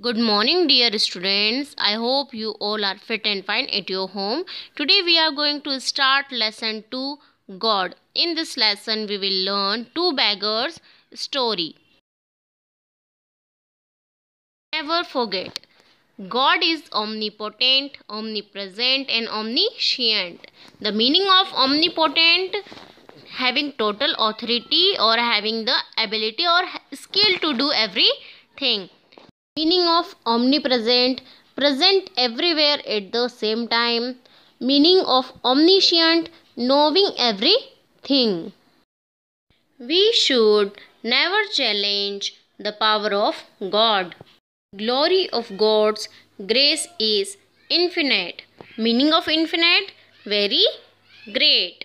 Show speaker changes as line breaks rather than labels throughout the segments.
Good morning, dear students. I hope you all are fit and fine at your home. Today we are going to start lesson 2, God. In this lesson we will learn two beggars story. Never forget, God is omnipotent, omnipresent and omniscient. The meaning of omnipotent, having total authority or having the ability or skill to do everything. Meaning of omnipresent, present everywhere at the same time. Meaning of omniscient, knowing everything. We should never challenge the power of God. Glory of God's grace is infinite. Meaning of infinite, very great.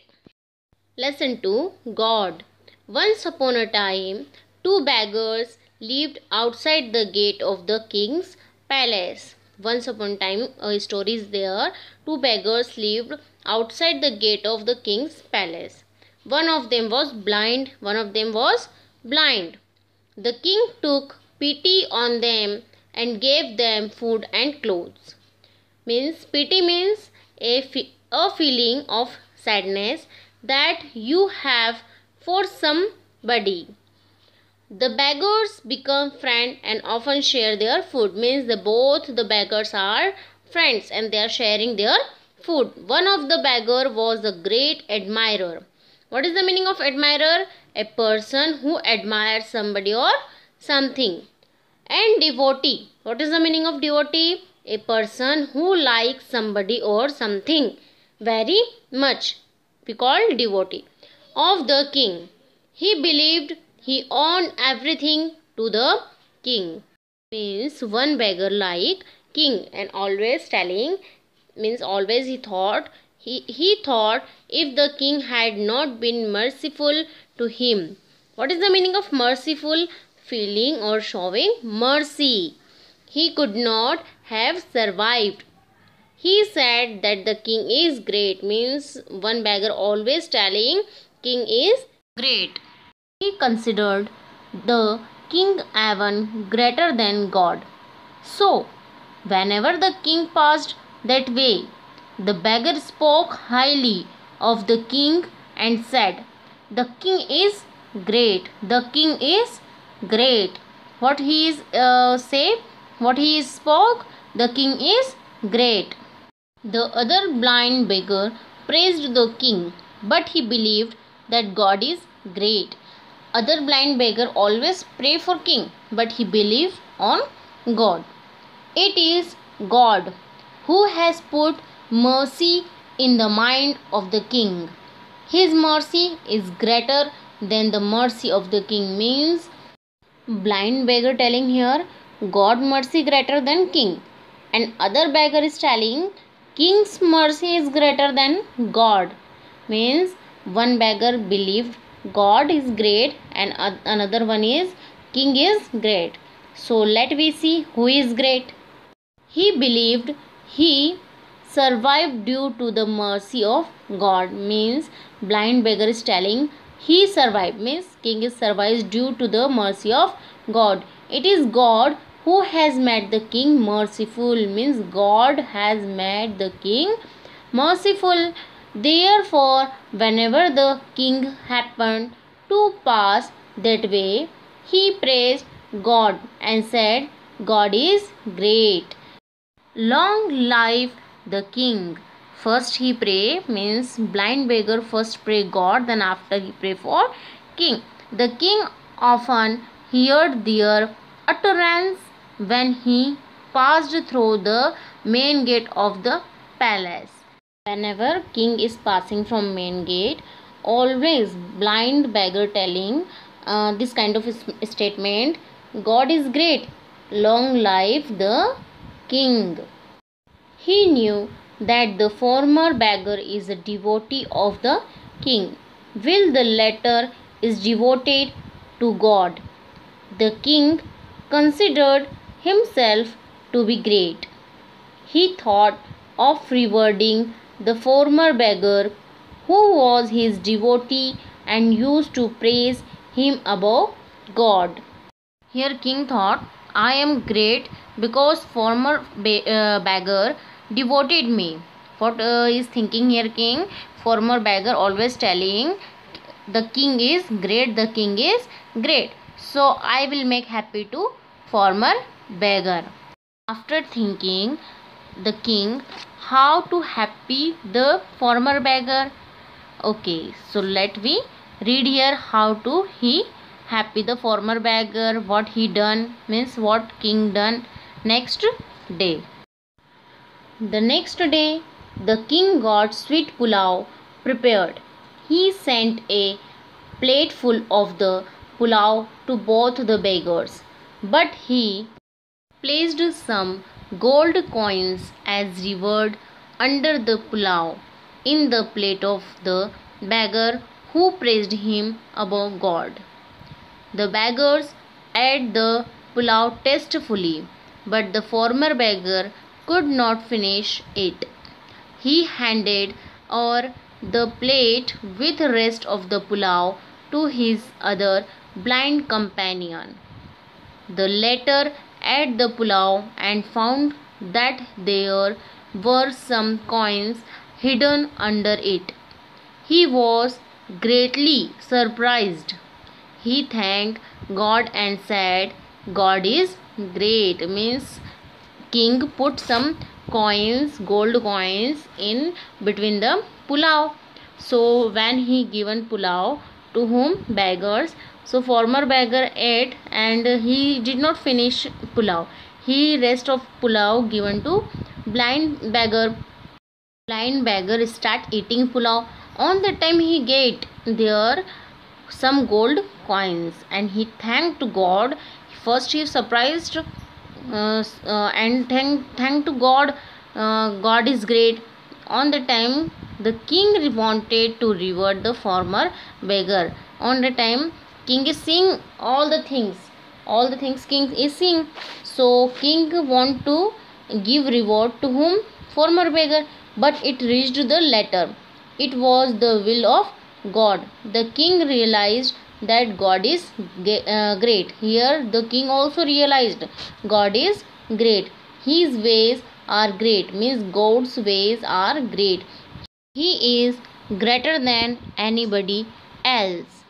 Lesson 2, God. Once upon a time, two beggars lived outside the gate of the king's palace. Once upon a time, a story is there. Two beggars lived outside the gate of the king's palace. One of them was blind, one of them was blind. The king took pity on them and gave them food and clothes. Pity means a feeling of sadness that you have for somebody. The beggars become friends and often share their food. Both the beggars are friends and they are sharing their food. One of the beggar was a great admirer. What is the meaning of admirer? A person who admires somebody or something. And devotee. What is the meaning of devotee? A person who likes somebody or something very much. We call devotee. Of the king. He believed he owned everything to the king. One beggar like king and always telling, always he thought if the king had not been merciful to him. What is the meaning of merciful? Feeling or showing mercy. He could not have survived. He said that the king is great. One beggar always telling king is great. He considered the king even greater than God. So, whenever the king passed that way, the beggar spoke highly of the king and said, "The king is great. The king is great." What he is say? What he spoke? The king is great. The other blind beggar praised the king, but he believed that God is great. Other blind beggar always pray for king, but he believed on God. It is God who has put mercy in the mind of the king. His mercy is greater than the mercy of the king. Blind beggar telling here, God mercy greater than king. And other beggar is telling, king's mercy is greater than God. One beggar believed God is great and another one is king is great. So let we see who is great. He believed he survived due to the mercy of God. Blind beggar is telling he survived. King is survives due to the mercy of God. It is God who has made the king merciful. God has made the king merciful. Therefore, whenever the king happened to pass that way, he praised God and said, God is great. Long life the king. First he pray, blind beggar first pray God, then after he pray for king. The king often heard their utterance when he passed through the main gate of the palace. Whenever king is passing from main gate, always blind beggar telling this kind of statement, God is great, long life the king. He knew that the former beggar is a devotee of the king, while the latter is devoted to God. The king considered himself to be great. He thought of rewarding the former beggar, who was his devotee and used to praise him above God. Here king thought, I am great because former beggar devoted me. What is thinking here king? Former beggar always telling the king is great, the king is great. So I will make happy to former beggar. After thinking the king how to happy the former beggar. Okay, so let me read here how to he happy the former beggar, what he done, means what king done. Next day. The next day, the king got sweet pulao prepared. He sent a plateful of the pulao to both the beggars, but he placed some gold coins as reward under the pulao in the plate of the beggar who praised him above God. The beggars ate the pulao tastefully, but the former beggar could not finish it. He handed over the plate with the rest of the pulao to his other blind companion. The latter ate the pulao and found that there were some coins hidden under it. He was greatly surprised. He thanked God and said, God is great. Means king put some coins, gold coins in between the pulao. So when he given pulao to whom? Beggars. So former beggar ate and he did not finish pulao. He rest of pulao given to blind beggar. Blind beggar start eating pulao. On the time he get there some gold coins and he thanked God. First he surprised and thank to God. God is great. On the time the king wanted to reward the former beggar. On the time king is seeing all the things king is seeing. So king want to give reward to whom? Former beggar, but it reached the letter. It was the will of God. The king realized that God is great. Here the king also realized God is great. His ways are great, means God's ways are great. He is greater than anybody else.